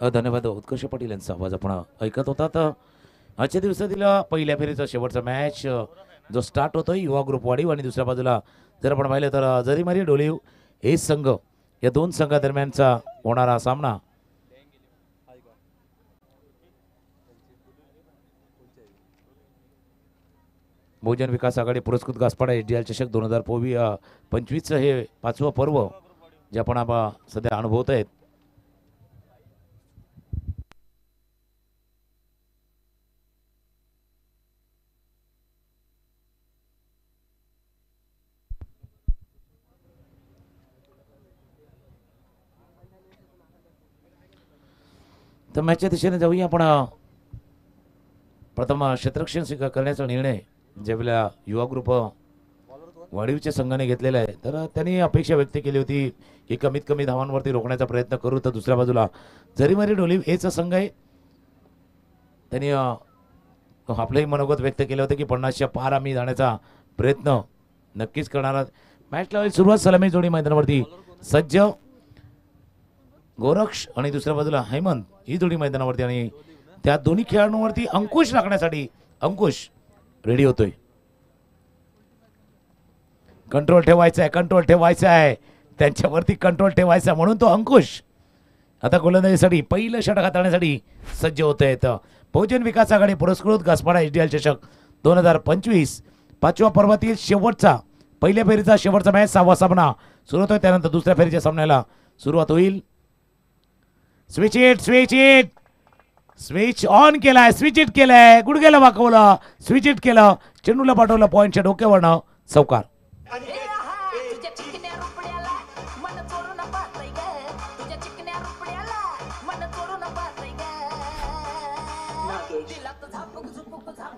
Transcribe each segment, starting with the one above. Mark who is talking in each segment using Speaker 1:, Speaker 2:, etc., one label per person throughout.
Speaker 1: धन्यवाद. उत्कर्ष पाटील यांचा आवाज आपण ऐकत होतात. आजच्या दिवसातील पहिल्या फेरीचा शेवटचा मॅच जो स्टार्ट होतोय युवा ग्रुप वाडीव आणि दुसऱ्या बाजूला जर आपण पाहिलं तर जरीमारी डोलीव हे संघ या दोन संघादरम्यानचा होणारा सामना बहुजन विकास आघाडी पुरस्कृत गासपाडा HDL चषक 2025 हे 5वं पर्व जे आपण सध्या अनुभवत आहेत. तर मॅचच्या दिशेने जाऊया आपण. प्रथम क्षेत्ररक्षण स्वीकार करण्याचा निर्णय ज्यावेळेला युवा ग्रुप वाडीवच्या संघाने घेतलेला आहे तर त्यांनी अपेक्षा व्यक्त केली होती की कमीत कमी धावांवरती रोखण्याचा प्रयत्न करू. तर दुसऱ्या बाजूला जरीमारी डोलीव हेचा संघ आहे. त्यांनी आपलंही मनोगत व्यक्त केलं होतं की 50च्या पार आम्ही जाण्याचा प्रयत्न नक्कीच करणार आहोत. मॅचला होईल सुरुवात. सलामी जोडी मैदानावरती सज्ज गोरक्ष आणि दुसऱ्या बाजूला हेमंत ही जोडी मैदानावरती आणि त्या दोन्ही खेळाडूंवरती अंकुश राखण्यासाठी अंकुश रेडी होतोय. कंट्रोल ठेवायचा आहे त्यांच्यावरती कंट्रोल ठेवायचा म्हणून तो अंकुश आता गोलंदाजीसाठी पहिलं षटक हाताळण्यासाठी सज्ज होत आहेत. बहुजन विकास आघाडी पुरस्कृत गासपाडा HDL चषक 2025 5व्या पर्वातील शेवटचा पहिल्या फेरीचा शेवटचा मॅच 6वा सामना सुरू होतोय. त्यानंतर दुसऱ्या फेरीच्या सामन्याला सुरुवात होईल. स्विच ऑन केलाय, स्विच इट केलाय, गुडघ्याला वाकवलं, स्विच इट केलं, चेंडूला पाठवलं पॉइंटच्या डोक्यावरनं चौकार.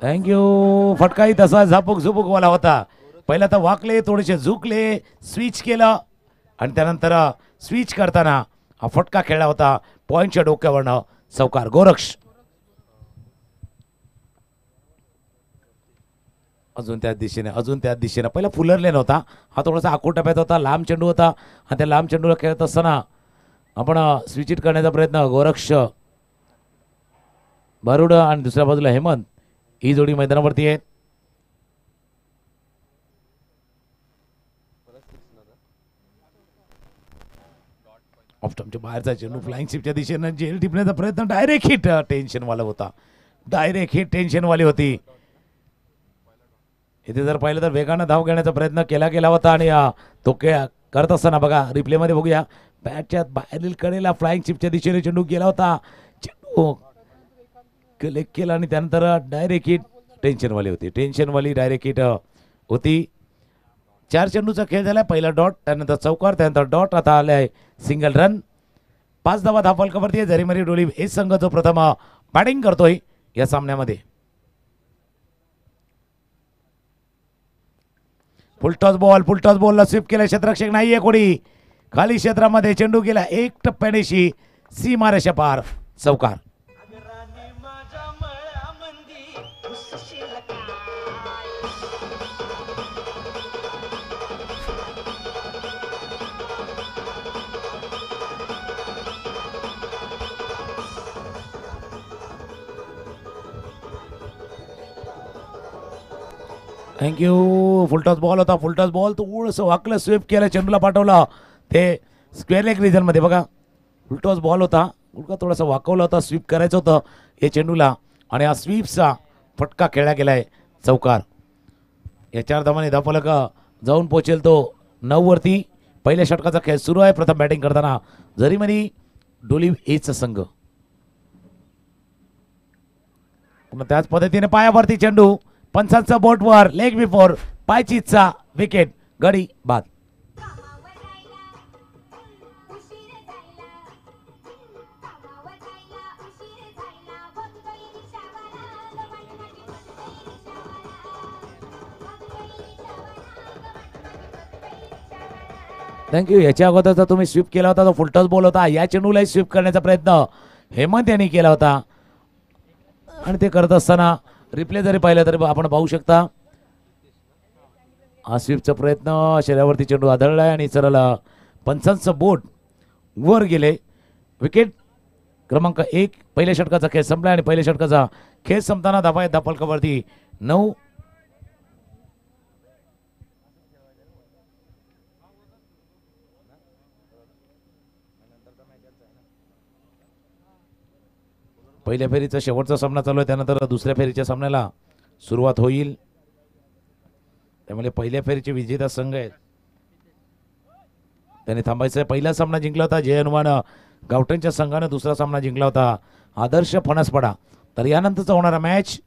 Speaker 1: थँक्यू. फटकाही तसा झापूक झुपूकवाला होता. पहिला तर वाकले, थोडेसे झुकले, स्विच केलं आणि त्यानंतर स्विच करताना हा फटका खेळला होता पॉइंटच्या डोक्यावरनं चौकार. गोरक्ष अजून त्याच दिशेने पहिला फुलरले नव्हता. हा थोडासा आखूड टप्प्यात होता, लांब चेंडू होता आणि त्या लांब चेंडूला खेळत असताना आपण स्विच इट करण्याचा प्रयत्न. गोरक्ष बारुड आणि दुसऱ्या बाजूला हेमंत ही जोडी मैदानावरती आहे. ऑफस्टंपच्या बाहेरचा चेंडू फ्लाइंग शिपच्या दिशेनं जेल टिपण्याचा प्रयत्न. डायरेक्ट हिट टेन्शनवाला होता. टेन्शनवाली होती. इथे जर पाहिलं तर वेगानं धाव घेण्याचा प्रयत्न केला होता आणि तो करत असताना बघा रिप्लेमध्ये बघूया बॅटच्या बाहेरील कडेला फ्लाइंग शिपच्या दिशेने चेंडू गेला होता. चेंडू कलेक्ट केला आणि त्यानंतर डायरेक्ट हिट टेन्शनवाली डायरेक्ट हिट होती. 4 चेंडूचा खेळ झाला. पहिला डॉट, त्यानंतर चौकार, त्यानंतर डॉट, आता आलाय सिंगल रन. 5 धावा धावफलकावरती आहे. जरीमारी डोलीव हे संघ जो प्रथम बॅटिंग करतोय या सामन्यामध्ये. फुलटॉस बॉलला स्वीप केला. क्षेत्ररक्षक नाहीये कोणी खाली क्षेत्रामध्ये. चेंडू गेला 1 टप्प्यानेशी सीमारेषा पार चौकार. थँक्यू. फुलटॉस बॉल होता. थोडंसं वाकलं, स्वीप केलं, चेंडूला पाठवलं ते स्क्वेअर लेग रिजनमध्ये. बघा फुलटॉस बॉल होता, गुडघा थोडासा वाकवला होता, स्वीप करायचं होतं या चेंडूला आणि हा स्वीपचा फटका खेळला गेलाय चौकार. या 4 धावांनी धावफलक जाऊन पोहोचेल तो 9 वरती. पहिल्या षटकाचा खेळ सुरू आहे. प्रथम बॅटिंग करताना जरीमारी डोलीव हेचा संघ. पुन्हा त्याच पद्धतीने पायावरती चेंडू, पंचांचा बोटवर, लेग बिफोर, पायचीचा विकेट, गडी बाद. थँक्यू. याच्या अगोदरचा तुम्ही स्वीप केला होता तो फुलटॉस बॉल होता. या चेंडूलाही स्वीप करण्याचा प्रयत्न हेमंत यांनी केला होता आणि ते करत असताना रिप्ले जरी पाहिलं तरी आपण पाहू शकता हा स्वीपचा प्रयत्न. शरीरावरती चेंडू आदळलाय आणि सरळ पंचांचं बोट वर गेले. विकेट क्रमांक 1 पहिल्या षटकाचा खेळ संपला आणि पहिल्या षटकाचा खेळ संपताना धावा आहेत धाव फलकावरती 9. पहिल्या फेरीचा शेवटचा सामना चालू आहे, त्यानंतर दुसऱ्या फेरीच्या सामन्याला सुरुवात होईल. त्यामुळे पहिल्या फेरीचे विजेता संघ आहेत त्याने थांबायचं आहे. पहिला सामना जिंकला होता जय हनुमान गावठणच्या संघाने, दुसरा सामना जिंकला होता आदर्श फणसपाडा. तर यानंतरचा होणारा मॅच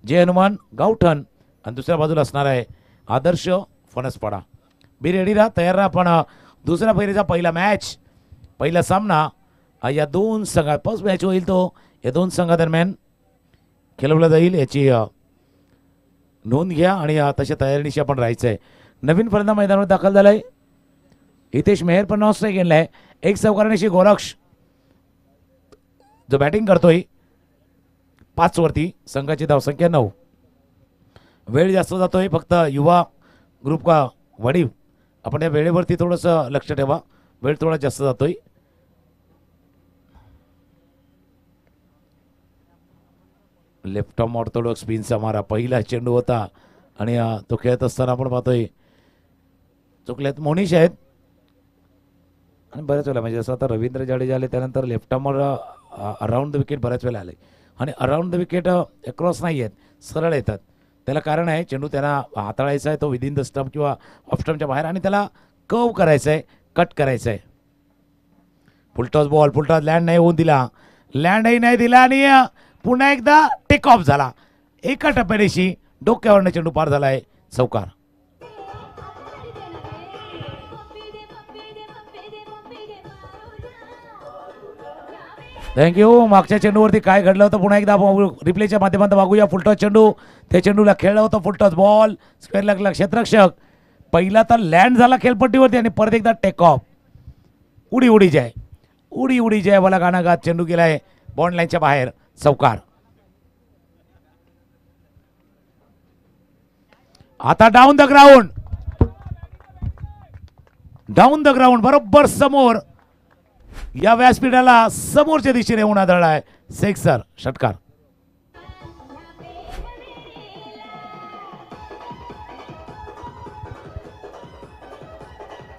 Speaker 1: जय हनुमान गावठण आणि दुसऱ्या बाजूला असणार आहे आदर्श फणसपाडा. बी रेडी राहा, तयार राहा. पण दुसऱ्या फेरीचा पहिला मॅच, पहिला सामना या दोन संघात फर्स्ट मॅच होईल तो या दोन संघादरम्यान खेळवला जाईल, याची नोंद घ्या आणि तशा तयारीनिशी आपण राहायचं आहे. नवीन फलंदाज मैदानावर दाखल झालाय हितेश मेहर, पण नॉन स्ट्राईक गेलाय. एक सावकारांशी गोरक्ष जो बॅटिंग करतोय 5 वरती, संघाची धावसंख्या 9. वेळ जास्त जातोय, फक्त युवा ग्रुप का वडीव आपण या वेळेवरती थोडंसं लक्ष ठेवा, वेळ थोडा जास्त जातोय. लेफ्ट आर्म ऑर्थोडॉक्स स्पिनचा मारा पहिला चेंडू होता आणि तो खेळत असताना आपण पाहतोय चुकल्यात मोनिश आहेत आणि बऱ्याच वेळेला म्हणजे जसं आता रवींद्र जाडेजा आले त्यानंतर लेफ्ट आर्मवर अराउंड द विकेट बऱ्याच वेळेला आले आणि अराउंड द विकेट अक्रॉस नाही आहेत, सरळ येतात. त्याला कारण आहे चेंडू त्यांना हाताळायचा आहे तो विदिन द स्टंप किंवा ऑफ स्टंपच्या बाहेर आणि त्याला कर्व करायचा आहे, कट करायचं आहे. फुलटॉस बॉल, फुलटॉस लँड नाही होऊन दिला, लँडही नाही दिला आणि पुन्हा एकदा टेक ऑफ झाला. एका टप्प्यानेशी डोक्यावरनं चेंडू पार झालाय, चौकार. थँक्यू. मागच्या चेंडूवरती काय घडलं होतं पुन्हा एकदा रिप्लेच्या माध्यमातून बघूया. फुलटॉस चेंडू, त्या चेंडूला खेळलं होतं फुलटॉस बॉल, स्क्वेअर लागला क्षेत्ररक्षक. पहिला तर लँड झाला खेळपट्टीवरती आणि परत एकदा टेक ऑफ. उडी उडी जय, उडी उडी जय वाला गाणं गात चेंडू गेलाय बॉन्ड लाईनच्या बाहेर, चौकार. आता down the ground, down the ground बरोबर समोर या व्यासपीठाला समोरच्या दिशेने येऊन आदळलाय सेक्सर षटकार.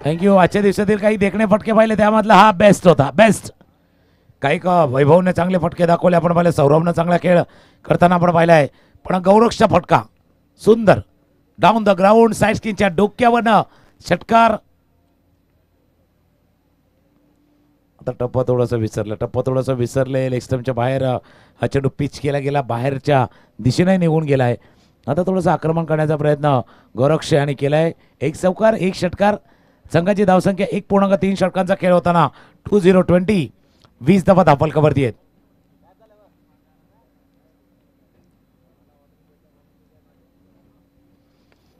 Speaker 1: थँक्यू. आजच्या दिवसातील काही देखणे फटके पाहिले त्यामधला हा बेस्ट होता, बेस्ट. काही का वैभवने चांगले फटके दाखवले आपण पाहिले, सौरभनं चांगला खेळ करताना आपण पाहिलाय, पण गौरक्षचा फटका सुंदर डाऊन द ग्राउंड साईड स्किनच्या डोक्यावरनं षटकार. आता टप्पा थोडंसं विसरले लेग स्टंपच्या बाहेर हा चेंडू पिच केला गेला, बाहेरच्या दिशेने निघून गेलाय. आता थोडंसं आक्रमण करण्याचा प्रयत्न गौरक्ष यांनी केलाय. एक चौकार, एक षटकार. संघाची धावसंख्या 1.3 षटकांचा खेळ होताना 2020 20 दफा धावफलकावरती आहेत.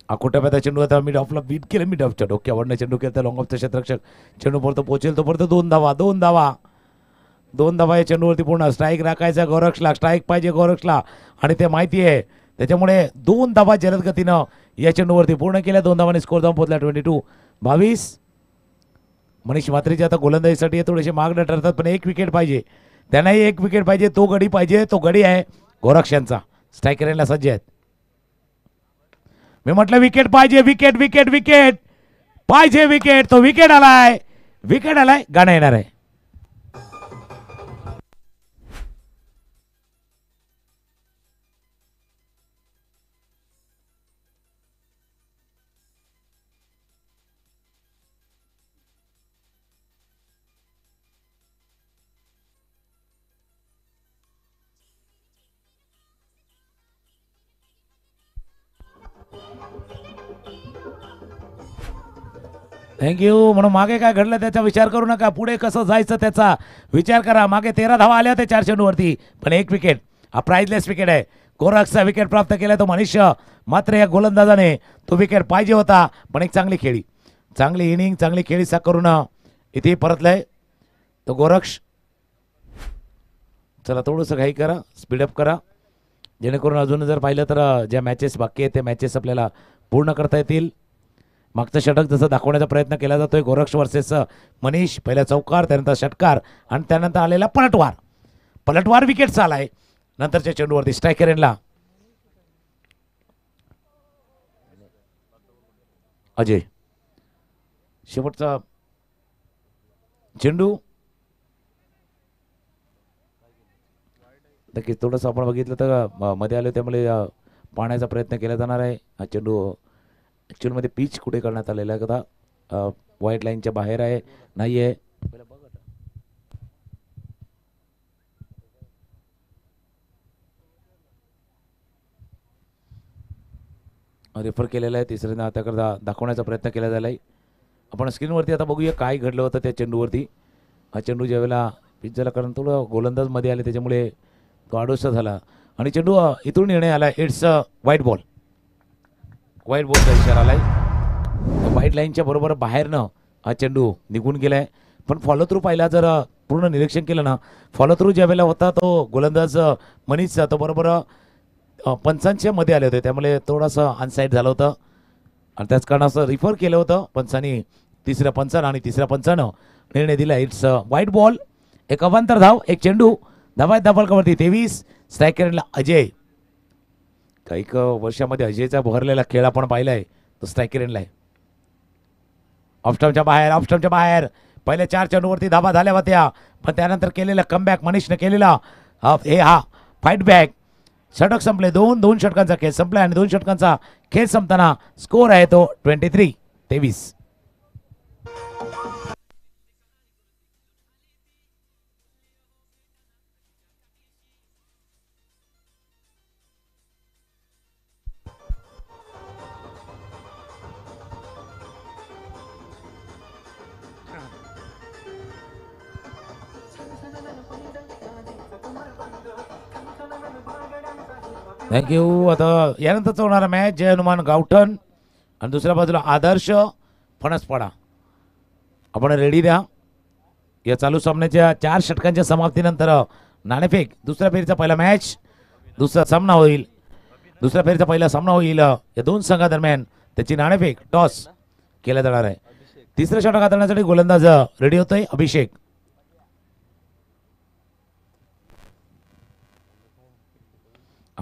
Speaker 1: अकोट्यापाता चेंडू आता मिड ऑफला बीट केलं, मिड ऑफच्या डोक्यावरनं चेंडू केलं लॉंग ऑफचा क्षेत्ररक्षक. चेंडू परत पोहोचेल तो परत 2 धावा, 2 धावा, 2 धावा या चेंडूवरती पूर्ण. स्ट्राईक राखायचा गौरक्षला, स्ट्राईक पाहिजे गौरक्षला आणि ते माहिती आहे, त्याच्यामुळे 2 धावा जलद गतीनं या चेंडूवरती पूर्ण केल्या. 2 धावांनी स्कोर जाऊन पोहोचला 22-22. मनीष म्हात्रेची आता गोलंदाजीसाठी थोडेसे मागणं ठरतात, पण एक विकेट पाहिजे त्यांनाही, एक विकेट पाहिजे. तो गडी पाहिजे, तो गडी आहे गौरक्ष यांचा. स्ट्राईक करायला सज्ज आहेत. मी म्हटलं विकेट पाहिजे, विकेट विकेट विकेट पाहिजे, विकेट. तो विकेट आलाय, विकेट आलाय, गाणं येणार आहे. थँक्यू. म्हणून मागे काय घडलं त्याचा विचार करू नका, पुढे कसं जायचं त्याचा विचार करा. मागे 13 धावा आल्या होत्या 4 चेंडूवरती, पण एक विकेट हा प्राइजलेस विकेट आहे. गोरक्षचा विकेट प्राप्त केला तो मनीष मात्र या गोलंदाजाने. तो विकेट पाहिजे होता, पण एक चांगली खेळी, चांगली इनिंग, चांगली खेळी करून इथे परतलाय तो गोरक्ष. चला थोडंसं घाई करा, स्पीडअप करा, जेणेकरून अजून जर पाहिलं तर ज्या मॅचेस बाकी आहेत ते मॅचेस आपल्याला पूर्ण करता येतील. मागचं षटक जसं दाखवण्याचा प्रयत्न केला जातोय गोरक्ष वर्सेस मनीष. पहिला चौकार, त्यानंतर षटकार आणि त्यानंतर आलेला पलटवार. पलटवार विकेटचा आलाय नंतरच्या चेंडूवरती स्ट्रायकर एंडला अजय. शेवटचा चेंडू नक्कीच थोडंसं आपण बघितलं तर मध्ये आले त्यामुळे पाहण्याचा प्रयत्न केला जाणार आहे. हा चेंडू ॲक्च्युअलमध्ये पिच कुठे करण्यात आलेला आहे का व्हाईट लाईनच्या बाहेर आहे नाही आहे रेफर केलेला आहे. तिसऱ्यांदा त्याकरता दाखवण्याचा प्रयत्न केला झाला आहे. आपण स्क्रीनवरती आता बघूया काय घडलं होतं त्या चेंडूवरती. हा चेंडू ज्यावेळेला पिच झाला कारण थोडं गोलंदाज मध्ये आले त्याच्यामुळे तो आडोसा झाला आणि चेंडू इथून निर्णय आला. It's white ball. व्हाईट बॉलचा इशारा आलाय. व्हाईट लाईनच्या बरोबर बाहेरनं हा चेंडू निघून गेलाय. पण फॉलो थ्रू पाहिला जर पूर्ण निरीक्षण केलं ना फॉलो थ्रू ज्या वेळेला होता तो गोलंदाज मनीषचा तो बरोबर पंचांच्या मध्ये आले होते त्यामुळे थोडंसं अनसाईड झालं होतं आणि त्याच कारणाचं रिफर केलं होतं पंचांनी तिसऱ्या पंचानं आणि तिसऱ्या पंचानं निर्णय दिला. It's white ball. एक अवांतर धाव एक चेंडू धावा धावलकावरती 23. स्ट्रायकरला अजय. काही वर्षामध्ये अजयचा भरलेला खेळ आपण पाहिलाय तो स्ट्रायकर एंडला आहे. ऑफस्टम्पच्या बाहेर पहिल्या 4 चेंडूवरती धावा झाल्या होत्या पण त्यानंतर केलेला कमबॅक मनीषने केलेला हा फाईट बॅक. षटक संपले. 2 षटकांचा खेळ संपला आणि 2 षटकांचा खेळ संपताना स्कोर आहे तो 23. थँक्यू. आता यानंतरचा होणारा मॅच जय हनुमान गावठण आणि दुसऱ्या बाजूला आदर्श फणसपाडा. आपण रेडी द्या. या चालू सामन्याच्या 4 षटकांच्या समाप्तीनंतर नाणेफेक दुसऱ्या फेरीचा पहिला मॅच दुसरा सामना होईल. दुसऱ्या फेरीचा पहिला सामना होईल या 2 संघादरम्यान. त्याची नाणेफेक टॉस केला जाणार आहे. तिसऱ्या षटक हाताळण्यासाठी गोलंदाज रेडी होतोय अभिषेक.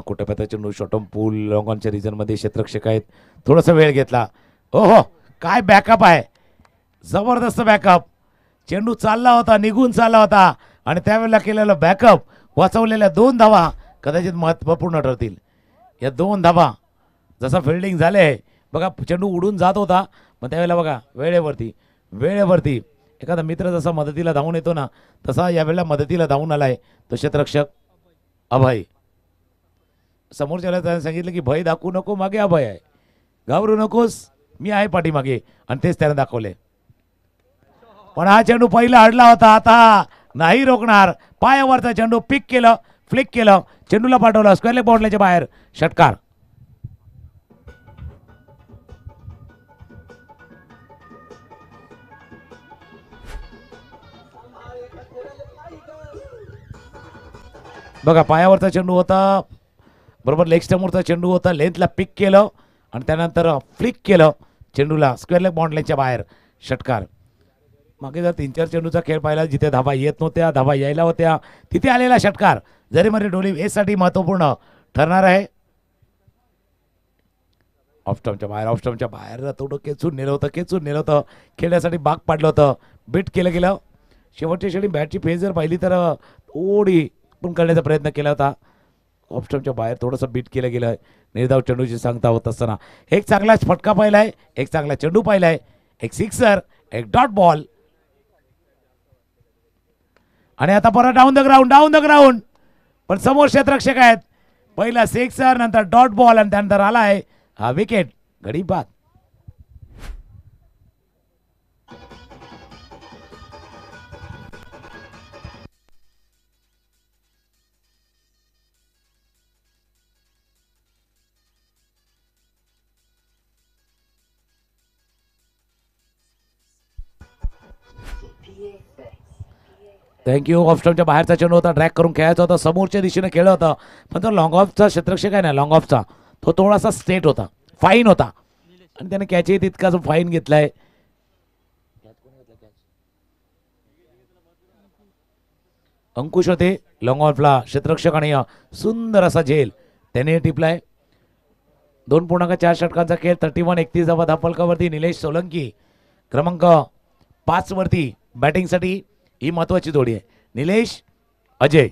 Speaker 1: कुठे चेंडू शॉटम पूल लॉंगॉनच्या रिजनमध्ये क्षेत्ररक्षक आहेत. थोडासा वेळ घेतला. हो काय बॅकअप आहे. जबरदस्त बॅकअप. चेंडू चालला होता निघून चालला होता आणि त्यावेळेला केलेला बॅकअप वाचवलेल्या 2 धावा कदाचित महत्त्वपूर्ण ठरतील. या 2 धावा जसा फिल्डिंग झाले बघा चेंडू उडून जात होता पण त्यावेळेला बघा वेळेवरती एखादा मित्र जसा मदतीला धावून येतो ना तसा यावेळेला मदतीला धावून आलाय तो क्षेत्ररक्षक अभय. समोरच्याला त्याने सांगितलं की भय दाखवू नको मागे अभय आहे. घाबरू नकोस मी आहे पाठीमागे आणि तेच त्याने दाखवले. पण हा चेंडू पहिला अडला होता आता नाही रोखणार. पायावरचा चेंडू फ्लिक केलं चेंडूला पाठवलं स्क्वेअर लेग बाउंड्रीच्या बाहेर षटकार. बघा पायावरचा चेंडू होता बरोबर लेग स्टंपवरचा चेंडू होता लेंथला पिक केलं आणि त्यानंतर फ्लिक केलं चेंडूला स्क्वेअर लेग बाउंड्रीच्या बाहेर षटकार. मागे जर 3-4 चेंडूचा खेळ पाहिला जिथे धावा येत नव्हत्या धावा यायला होत्या तिथे आलेला षटकार जरी मध्ये डोली एसाठी महत्त्वपूर्ण ठरणार आहे. ऑफस्टम्पच्या बाहेर थोडं खेचून नेलं होतं खेळण्यासाठी भाग पाडलं होतं. बीट केलं गेलं. शेवटच्या क्षणी बॅटची फेस जर पाहिली तर थोडी पण करण्याचा प्रयत्न केला होता. ऑफस्टम्पच्या बाहेर थोडंसं बीट केलं गेलं. निर्धाव चेंडूची सांगता होत असताना एक चांगला फटका पाहिलाय एक चांगला चेंडू पाहिलाय एक सिक्सर एक डॉट बॉल आणि आता परत डाऊन द ग्राउंड पण समोर क्षेत्ररक्षक आहेत. पहिला सिक्सर नंतर डॉट बॉल आणि त्यानंतर आलाय हा विकेट गडी बाद. थँक्यू. ऑफस्टम्पच्या बाहेरचा चेंडू होता ड्रॅग करून खेळायचा होता समोरच्या दिशेने खेळला होता पण तो लॉंग ऑफचा क्षेत्ररक्षक आहे ना लॉंग ऑफचा तो थोडासा स्ट्रेट होता फाईन होता आणि त्याने कॅच तितका जो फाईन घेतलाय. अंकुश होते लॉंग ऑफला क्षेत्ररक्षक आणि सुंदर असा झेल त्याने टिपलाय. 2.4 षटकांचा खेळ. 31-31 धावा धापलकावरती निलेश सोलंकी क्रमांक 5 वरती बॅटिंगसाठी. ही महत्वाची जोडी आहे. निलेश अजय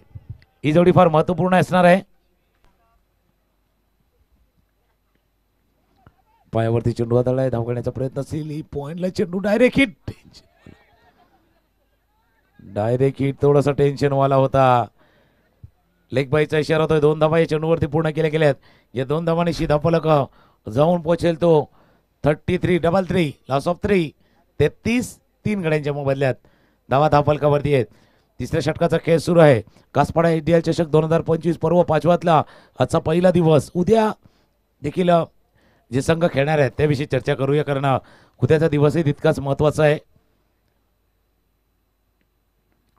Speaker 1: ही जोडी फार महत्वपूर्ण असणार आहे. पायावरती चेंडू हाताळलाय. धाव घेण्याचा प्रयत्न असेल. ही पॉइंटला चेंडू डायरेक्ट हिट. डायरेक्ट हिट थोडासा टेन्शन वाला होता. लेग बाईचा इशारा होतोय. 2 धावा या चेंडूवरती पूर्ण केल्या गेल्यात. या 2 धावांनी धापलक जाऊन पोहोचेल तो 33-33 लॉस ऑफ 3. 33 गड्यांच्या मोबदल्यात धावा धापलकावरती आहेत. तिसऱ्या षटकाचा खेळ सुरू आहे. कासपाडा IDL चषक 2025 पर्व 5वातला आजचा पहिला दिवस. उद्या देखील जे संघ खेळणार आहेत त्याविषयी चर्चा करूया, कारण उद्याचा दिवसही तितकाच महत्वाचा आहे.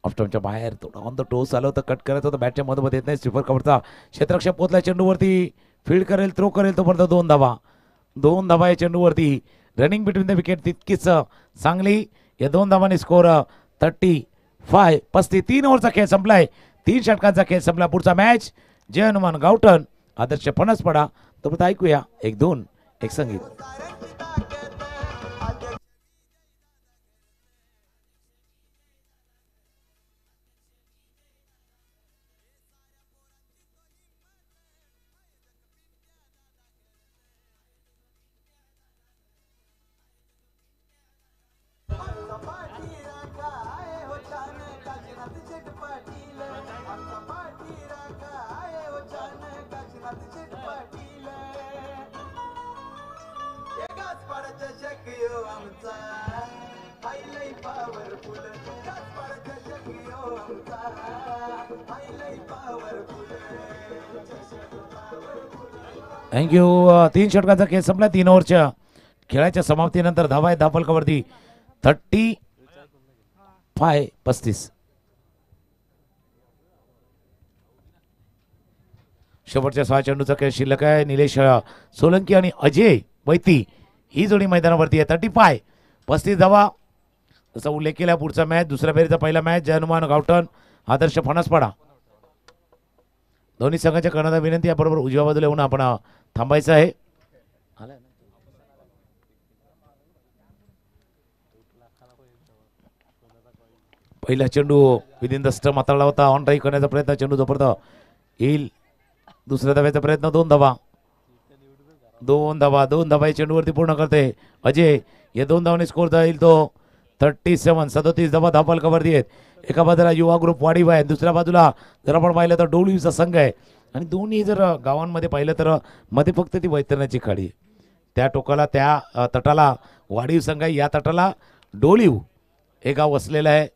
Speaker 1: ऑफस्टॉपच्या बाहेर थोडा ऑन द टोस आलं होतं. कट करायचं होतं. बॅटच्या मधोमध येत नाही. स्वीपर कव्हरचा क्षेत्ररक्षक पोचला चेंडूवरती. फील्ड करेल, थ्रो करेल तोपर्यंत 2 धावा. 2 धावा या चेंडूवरती. रनिंग बिटवीन द विकेट तितकीच चांगली. या 2 धावांनी स्कोर 35. 3 ओव्हरचा खेळ संपलाय. 3 षटकांचा खेळ संपला. पुढचा मॅच जय हनुमान गावठण आदर्श फणसपडा. तोपर्यंत ऐकूया 1-2 एक संगीत. थँक्यू. 3 षटकांचा खेळ संपला. 3 ओव्हरच्या खेळाच्या समाप्तीनंतर धावा आहे धापलकावरती 35. शेवटच्या 6 चेंडूचा खेळ शिल्लक आहे. निलेश सोलंकी आणि अजय वैती ही जोडी मैदानावरती आहे. 35 धावा. जसा उल्लेख केला. पुढचा मॅच दुसऱ्या फेरीचा पहिला मॅच जय हनुमान गावठण आदर्श फणसपाडा. दोन्ही संघाच्या कर्णधार विनंती याबरोबर उजव्या बाजूला येऊन आपण थांबायचं आहे. पहिला चेंडू विदिन द स्टंप हाताळला होता. ऑन ड्राईव्ह करण्याचा प्रयत्न. चेंडू जोपर्यंत येईल. दुसऱ्या धाव्याचा प्रयत्न. 2 धावा. 2 धावा या चेंडूवरती पूर्ण करते अजय. या 2 धावांनी स्कोर जाईल तो 37 धावा धापलकावरती आहेत. एका बाजूला युवा ग्रुप वाढीव आहे. दुसऱ्या बाजूला जर आपण पाहिलं तर डोळीचा संघ आहे. आणि दोन्ही जर गावांमध्ये पाहिलं तर मध्ये फक्त ती वैतरणाची खाडी. त्या टोकाला त्या तटाला वाढीव संघ आहे. या तटाला डोळीव हे गाव वसलेलं आहे.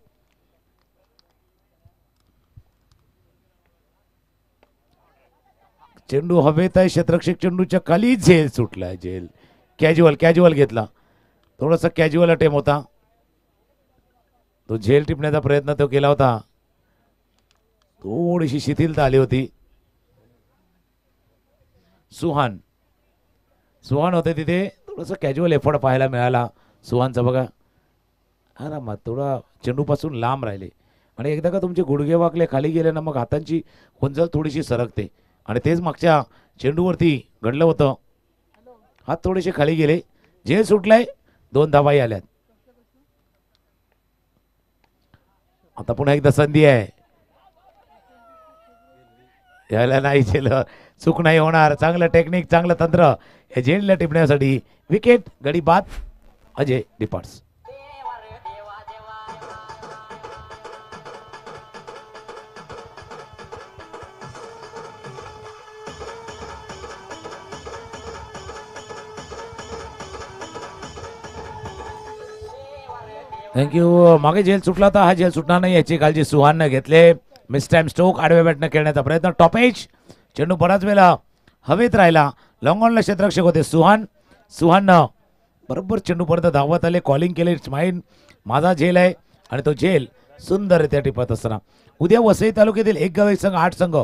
Speaker 1: चेंडू हवेत आहे. क्षेत्ररक्षक चेंडूच्या खाली झेल सुटलाय. झेल कॅज्युअल घेतला. थोडासा कॅज्युअल अटेम्प्ट होता. तो झेल टिपण्याचा प्रयत्न तो केला होता. थोडीशी शिथिलता आली होती. सुहान होते तिथे. थोडंसं कॅज्युअल एफर्ट पाहायला मिळाला सुहानचा. बघा आरामात थोडा चेंडूपासून लांब राहिले. आणि एकदा का तुमचे गुडघे वाकले खाली गेले ना मग हातांची हुंजल थोडीशी सरकते. आणि तेच मागच्या चेंडूवरती घडलं होतं. हात थोडेसे खाली गेले. झेल सुटलाय. 2 धावाही आल्यात. आता पुन्हा एकदा संधी आहे. यायला नाही झेल चूक नाही होणार. चांगलं टेक्निक चांगलं तंत्र हे झेलला टिपण्यासाठी. विकेट गडी बाद. अजय डिपार्ट्स. थँक्यू. मागे झेल सुटला होता. हा झेल सुटणार नाही याची काळजी सुहाननं घेतले. मिस टाइम स्ट्रोक आडव्या बॅटनं खेळण्याचा प्रयत्न. टॉपेज चेंडू बराच वेळा हवेत राहिला. लॉंग ऑनला क्षेत्ररक्षक होते सुहाननं बरोबर चेंडूपर्यंत धावत आले. कॉलिंग केले. It's mine. माझा झेल आहे. आणि तो झेल सुंदररित्या टिपत असताना. उद्या वसई तालुक्यातील 1 गाव 1 संघ 8 संघ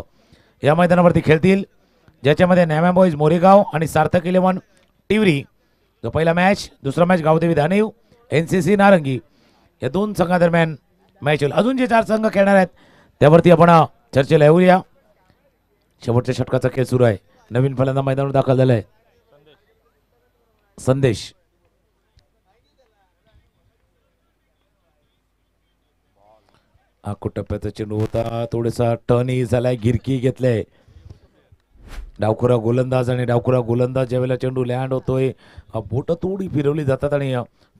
Speaker 1: या मैदानावरती खेळतील. ज्याच्यामध्ये नॅमा बॉईज मोरेगाव आणि सार्थक 11 टिवरी जो पहिला मॅच. दुसरा मॅच गावदेवी धानेव NCC नारंगी या 2 संघादरम्यान मॅच होईल. अजून जे 4 संघ खेळणार आहेत त्यावरती आपण चर्चेला येऊया. शेवटच्या षटकाचा खेळ सुरू आहे. नवीन फलंदाज मैदानावर दाखल झालाय संदेश. टप्प्याचा चेंडू होता, थोडासा टर्नही झालाय, गिरकी घेतलाय डावखुरा गोलंदाज आणि डावखुरा गोलंदाज ज्यावेळेला चेंडू लँड होतोय बोट थोडी फिरवली जातात आणि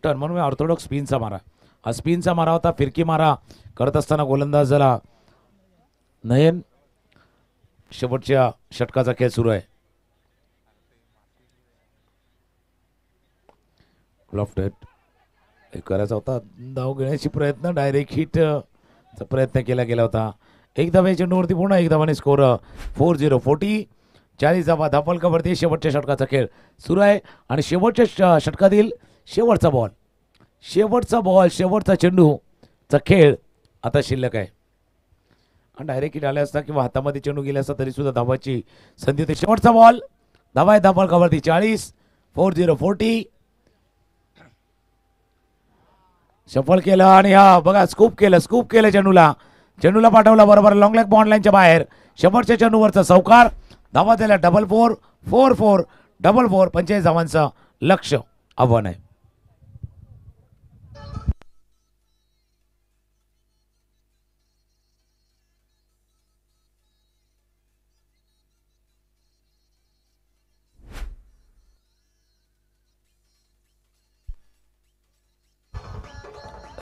Speaker 1: टर्न म्हणून ऑर्थोडॉक्स स्पिनचा मारा. हा स्पिनचा मारा होता, फिरकी मारा करत असताना गोलंदाज झाला नयन. शेवटच्या षटकाचा खेळ सुरू आहे. करायचा होता धाव घेण्याची प्रयत्न, डायरेक्ट हिट चा प्रयत्न केला गेला होता. एक धाव चेंडूवरती पूर्ण एक धावाने स्कोर 40. 40 धावा धापलकावरती. शेवटच्या षटकाचा खेळ सुरू आहे आणि शेवटच्या षटकातील शेवटचा बॉल, शेवटचा चेंडूचा खेळ आता शिल्लक आहे. डायरेक्ट हिट आला असता किंवा हातामध्ये चेंडू गेला असता तरी सुद्धा धावाची संधी होती. शेवटचा बॉल, धावा आहे धापलकावरती 40. सफल केलं आणि हा बघा स्कूप केलं चेंडूला पाठवला बरोबर लॉंग लेग बॉन्ड लाईनच्या बाहेर. शेवटच्या चेंडूवरचा चौकार, धावा त्याला 4-4 4-4 4-4. 45 धावांचं लक्ष आव्हान आहे.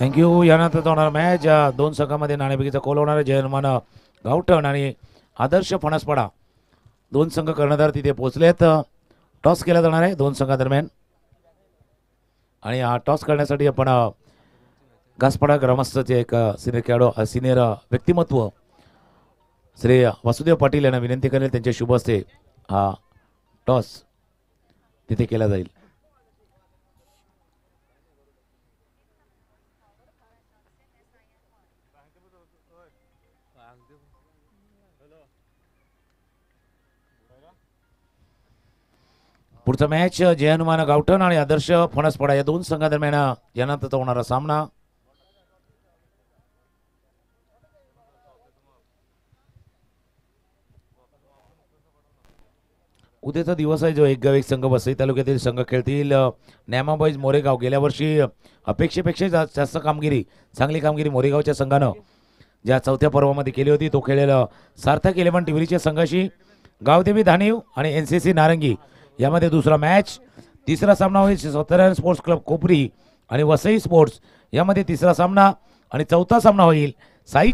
Speaker 1: थँक्यू. यानंतर होणार मॅच. दोन संघामध्ये नाणेफेकीचा कोल होणार आहे. जयमान गावठण आणि आदर्श फणसपडा दोन संघ कर्णधार तिथे पोहोचलेत. टॉस केला जाणार आहे दोन संघादरम्यान आणि हा टॉस करण्यासाठी आपण घासपाडा ग्रामस्थचे एक सिनियर व्यक्तिमत्व श्री वासुदेव पाटील यांना विनंती करेल. त्यांच्या शुभ हस्ते हा टॉस तिथे केला जाईल. पुढचा मॅच जय हनुमान गावठण आणि आदर्श फणसपडा या दोन संघादरम्यान यानंतर होणारा सामना. उद्याचा दिवस आहे जो एक गाव एक संघ वसई तालुक्यातील संघ खेळतील. नॅमा बॉईज मोरेगाव गेल्या वर्षी अपेक्षेपेक्षा जास्त चांगली कामगिरी मोरेगावच्या संघानं ज्या चौथ्या पर्वामध्ये केली होती तो खेळलेला सार्थक 11 टिवरीच्या संघाशी गावदेवी धानीव आणि NCC नारंगी यामध्ये दुसरा मॅच. तिसरा सामना होईल सत्यनारायण स्पोर्ट्स क्लब कोपरी आणि वसई स्पोर्ट्स यामध्ये तिसरा सामना आणि चौथा सामना होईल साई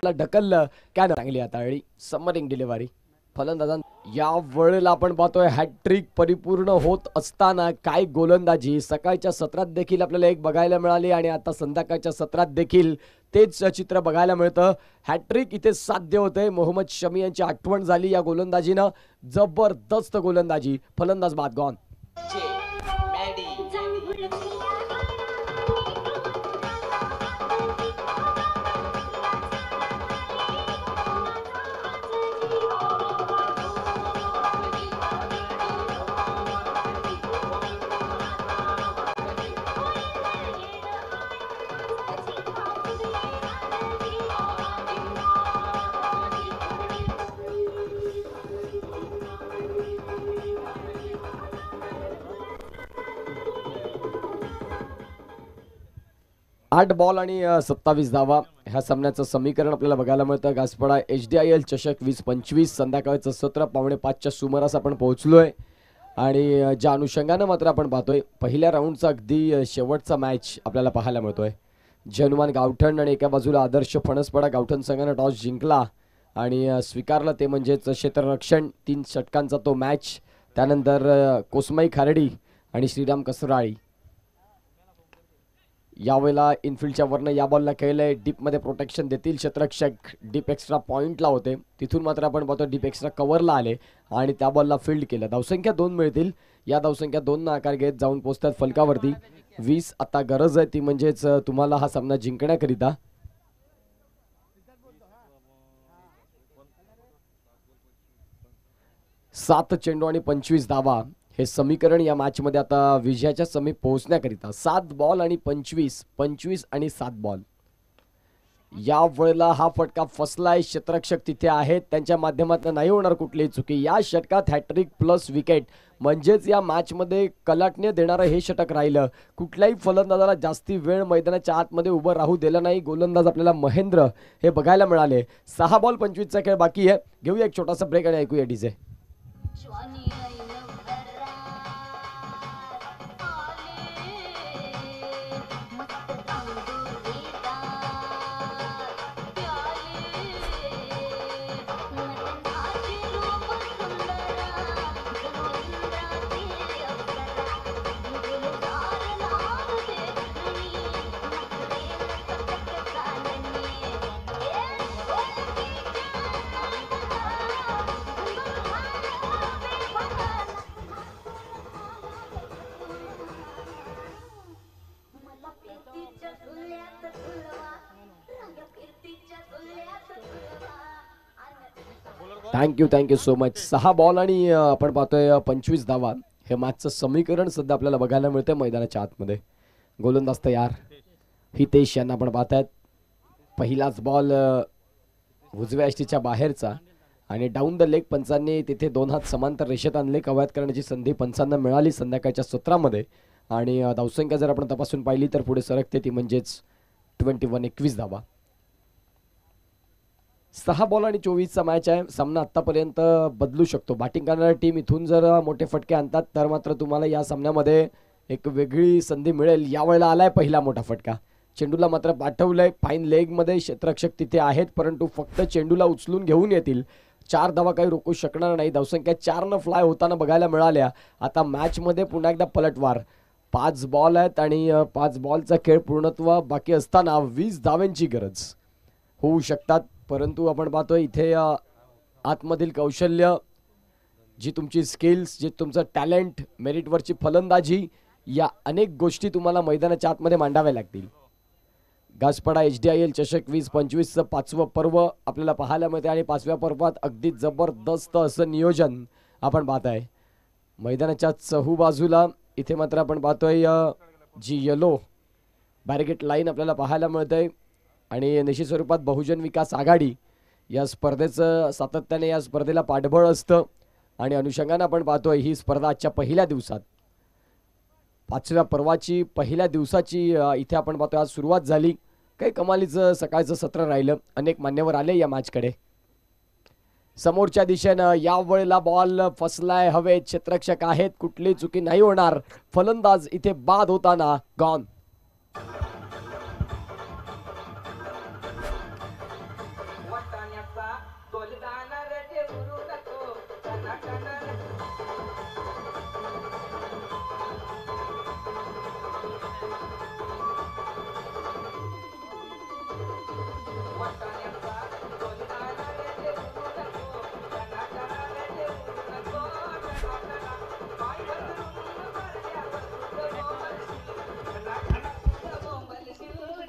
Speaker 2: ढकललं काय चांगली हाताळली सबमरिंग डिलिव्हरी फलंदाजां. या वेळेला आपण पाहतोय हॅट्रिक परिपूर्ण होत असताना काय गोलंदाजी सकाळच्या सत्रात देखील आपल्याला एक बघायला मिळाली आणि आता संध्याकाळच्या सत्रात देखील तेच चित्र बघायला मिळतं. हॅट्रिक इथे साध्य होते. मोहम्मद शमी यांची आठवण झाली या गोलंदाजीनं. जबरदस्त गोलंदाजी. फलंदाज बाद गॉन. 8 बॉल आणि 27 धावा ह्या सामन्याचं समीकरण आपल्याला बघायला मिळतं. गासपडा HDIL चषक 20-25 संध्याकाळचं सत्र 4:45च्या सुमारास आपण पोहोचलोय. आणि ज्या अनुषंगानं मात्र आपण पाहतोय पहिल्या राऊंडचा अगदी शेवटचा मॅच आपल्याला पाहायला मिळतोय. जनुमान गावठण आणि एका बाजूला आदर्श फणसपडा. गावठण संघानं टॉस जिंकला आणि स्वीकारलं ते म्हणजेच क्षेत्ररक्षण. 3 षटकांचा तो मॅच. त्यानंतर कोसमाई खारडी आणि श्रीराम कसराळी यावेळेला इनफिल्डच्या वरनं या बॉलला खेळलंय. डीपमध्ये प्रोटेक्शन देतील क्षेत्ररक्षक. डीप एक्स्ट्रा पॉईंटला होते तिथून मात्र आपण पाहतो डीप एक्स्ट्रा कव्हरला आले आणि त्या बॉलला फील्ड केलं. धावसंख्या 2 मिळतील. या धावसंख्या 2 आकार घेत जाऊन पोहोचतात फलकावरती. 20 आता गरज आहे ती म्हणजेच तुम्हाला हा सामना जिंकण्याकरिता. सात चेंडू आणि 25 धावा हे समीकरण या मॅच मध्ये आता विजयाच्या समीप पोहोचण्याकरिता. 7 बॉल आणि 25 आणि 7 बॉल. या वेळेला हा फटका फसलाय. क्षेत्ररक्षक तिथे आहेत त्यांच्या माध्यमातून नाही होणार कुठलीही चुकी. या षटकात हॅट्रिक प्लस विकेट म्हणजेच या मॅच मध्ये कलाटणे देणारं हे षटक राहिलं. कुठल्याही फलंदाजाला जास्ती वेळ मैदानाच्या आतमध्ये उभं राहू दिलं नाही. गोलंदाज आपल्याला महेंद्र हे बघायला मिळाले. 6 बॉल 25चा खेळ बाकी आहे. घेऊया एक छोटासा ब्रेक आणि ऐकूया DJ. Thank you so much. 6 ball आणि आपण पाहतोय 25 धावा हे मॅचचं समीकरण सध्या आपल्याला बघायला मिळतंय मैदानाच्या आतमध्ये. गोलंदाज तयार. हितेश यांना आपण पाहतायत. पहिलाच बॉल उजव्या यष्टीच्या बाहेरचा आणि डाऊन द लेग. पंचांनी तिथे 2 हात समांतर रेषेत आणले. कवायत करण्याची संधी पंचांना मिळाली संध्याकाळच्या सत्रामध्ये. आणि धावसंख्या जर आपण तपासून पाहिली तर पुढे सरकते ती म्हणजेच 21 धावा. 6 बॉल आणि 24चा मॅच आहे. सामना आतापर्यंत बदलू शकतो. बॅटिंग करणारी टीम इथून जर मोठे फटके आणतात तर मात्र तुम्हाला या सामन्यामध्ये एक वेगळी संधी मिळेल. यावेळेला आलाय पहिला मोठा फटका. चेंडूला मात्र पाठवलंय फाईन लेग मध्ये. क्षेत्ररक्षक तिथे आहेत परंतु फक्त चेंडूला उचलून घेऊन येतील. 4 धावा काही रोखू शकणार नाही. धावसंख्या 4 फ्लाय होताना बघायला मिळाल्या. आता मॅच मध्ये पुन्हा एकदा पलटवार. 5 बॉल आहेत आणि 5 बॉलचा खेळ पूर्णत्व बाकी असताना 20 धावांची गरज होऊ शकतात. परंतु आपण पाहतोय इथे आतमधील कौशल्य, जी तुमची स्किल्स, जे तुमचं टॅलेंट, मेरिटवरची फलंदाजी, या अनेक गोष्टी तुम्हाला मैदानाच्या आतमध्ये मांडाव्या लागतील. गासपडा HDIL चषक 20-25चं 5वं पर्व आपल्याला पाहायला मिळते आणि 5व्या पर्वात अगदी जबरदस्त असं नियोजन आपण पाहताय. मैदानाच्या चहूबाजूला इथे मात्र आपण पाहतोय जी येलो बॅरिकेड लाईन आपल्याला पाहायला मिळतंय. आणि निश्चित स्वरूपात बहुजन विकास आघाडी या स्पर्धेचं सातत्याने या स्पर्धेला पाठबळ असतं. आणि अनुषंगाने आपण पाहतोय ही स्पर्धा आजच्या पहिल्या दिवसात 5व्या पर्वाची पहिल्या दिवसाची इथे आपण पाहतोय आज सुरुवात झाली. काही कमालीचं सकाळचं सत्र राहिलं. अनेक मान्यवर आले या मॅचकडे. समोरच्या दिशेनं या वेळेला बॉल फसलाय हवेत. क्षेत्ररक्षक आहेत. कुठली चुकी नाही होणार. फलंदाज इथे बाद होताना गॉन.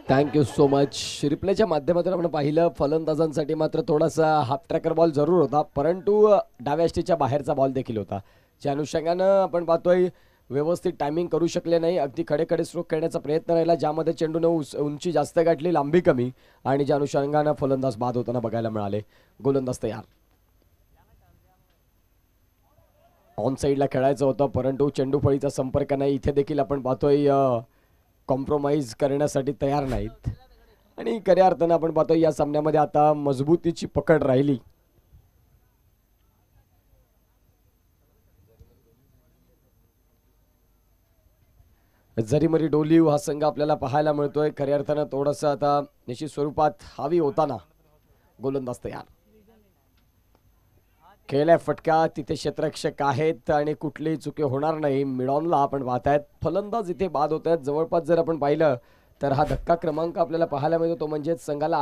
Speaker 2: Thank you so much. रिप्लेच्या माध्यमातून आपण पाहिलं फलंदाजांसाठी मात्र थोडासा हाफ ट्रॅकर बॉल जरूर होता परंतु डाव्या यष्टीच्या बाहेरचा बॉल देखील होता. ज्या अनुषंगानं आपण पाहतोय व्यवस्थित टायमिंग करू शकले नाही. अगदी खडे स्ट्रोक खेळण्याचा प्रयत्न राहिला ज्यामध्ये चेंडूनं उंची जास्त गाठली, लांबी कमी, आणि ज्या अनुषंगानं फलंदाज बाद होताना बघायला मिळाले. गोलंदाज तयार. ऑन साईडला खेळायचं होतं परंतु चेंडू फळीचा संपर्क नाही. इथे देखील आपण पाहतोय कॉम्प्रोमाइज करण्यासाठी तयार नाहीत आणि खऱ्या अर्थानं आपण पाहतो या सामन्यामध्ये आता मजबूतीची पकड राहिली. जरीमरी डोलिव हा संघ आपल्याला पाहायला मिळतोय. खऱ्या अर्थानं थोडंसं आता निश्चित स्वरूपात हावी होताना गोलंदाज तयार. खेळलाय फटका, तिथे क्षेत्ररक्षक आहेत आणि कुठलीही चुकी होणार नाही. मिडॉनला आपण पाहतायत फलंदाज इथे बाद होत आहेत. जवळपास जर आपण पाहिलं तर हा धक्का क्रमांक आपल्याला पाहायला मिळतो तो म्हणजेच संघाला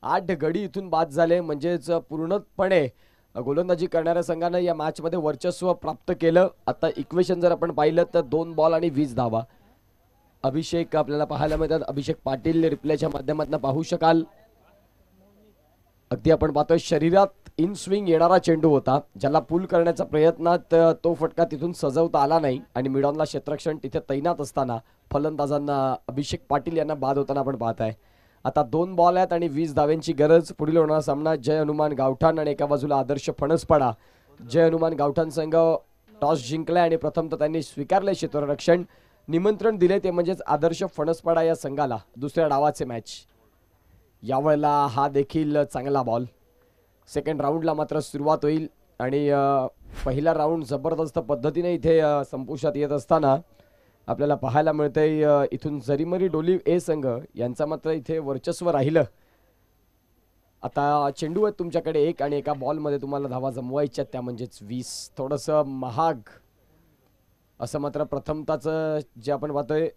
Speaker 2: 8 गडी इथून बाद झाले. म्हणजेच पूर्णपणे गोलंदाजी करणाऱ्या संघानं या मॅच मध्ये वर्चस्व प्राप्त केलं. आता इक्वेशन जर आपण पाहिलं तर 2 बॉल आणि 20 धावा. अभिषेक आपल्याला पाहायला मिळतात. अभिषेक पाटील रिप्लेच्या माध्यमातून पाहू शकाल. अगदी आपण पाहतोय शरीरात इन स्विंग येणारा चेंडू होता ज्याला पुल करण्याच्या प्रयत्नात तो फटका तिथून सजवता आला नाही आणि मिडॉनला क्षेत्ररक्षण तिथे तैनात असताना फलंदाजांना अभिषेक पाटील यांना बाद होताना आपण पाहताय. आता 2 बॉल आहेत आणि 20 धाव्यांची गरज. पुढील होणारा सामना जय हनुमान गावठाण आणि एका बाजूला आदर्श फणसपाडा. जय हनुमान गावठाण संघ टॉस जिंकलाय आणि प्रथमतः त्यांनी स्वीकारले क्षेत्ररक्षण. निमंत्रण दिले ते म्हणजेच आदर्श फणसपाडा या संघाला दुसऱ्या डावाचे मॅच. यावेळेला हा देखील चांगला बॉल. सेकंड राऊंडला मात्र सुरुवात होईल आणि पहिला राऊंड जबरदस्त पद्धतीने इथे संपुष्टात येत असताना आपल्याला पाहायला मिळतंय इथून जरीमरी डोलिव ए संघ यांचा मात्र इथे वर्चस्व राहिलं. आता चेंडू आहेत तुमच्याकडे 1 आणि एका बॉलमध्ये तुम्हाला धावा जमवायच्या त्या म्हणजेच 20. थोडंसं महाग असं मात्र प्रथमताच जे आपण पाहतोय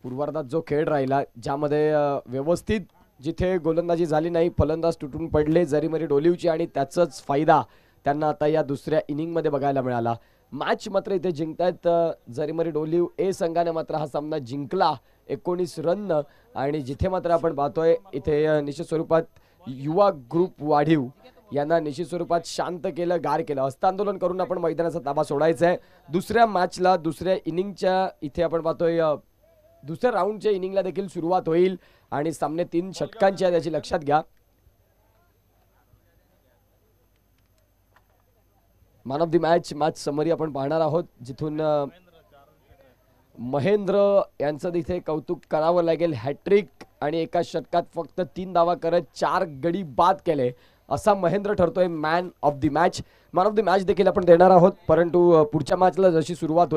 Speaker 2: पूर्वार्धात जो खेळ राहिला ज्यामध्ये व्यवस्थित जिथे गोलंदाजी झाली नाही फलंदाज तुटून पडले जरीमरी डोलिवची आणि त्याचाच फायदा त्यांना आता या दुसऱ्या इनिंग मध्ये बघायला मिळाला. मॅच मात्र इथे जिंकतायत जरीमरी डोलिव ए संघाने मात्र हा सामना जिंकला 19 रन आणि जिथे मात्र आपण पाहतोय इथे निश्चित स्वरूपात युवा ग्रुप वाढीव यांना निश्चित स्वरूपात शांत केलं गार केलं. हस्तांदोलन करून आपण मैदानाचा ताबा सोडायचा आहे. दुसऱ्या मॅचला दुसऱ्या इनिंगच्या इथे आपण पाहतोय दुसऱ्या राऊंडच्या इनिंगला देखील सुरुवात होईल आणि सामने 3 षटकांचे आहेत याची लक्षात घ्या. Man of the match summary आपण पाहणार आहोत जिथून महेंद्र यांचं तिथे कौतुक करावं लागेल. हॅट्रिक आणि एका षटकात फक्त 3 धावा करत 4 गडी बाद केले असा महेंद्र ठरतोय man of the match. Man of the match देखील आपण देणार आहोत परंतु पुढच्या मॅचला जशी सुरुवात होईल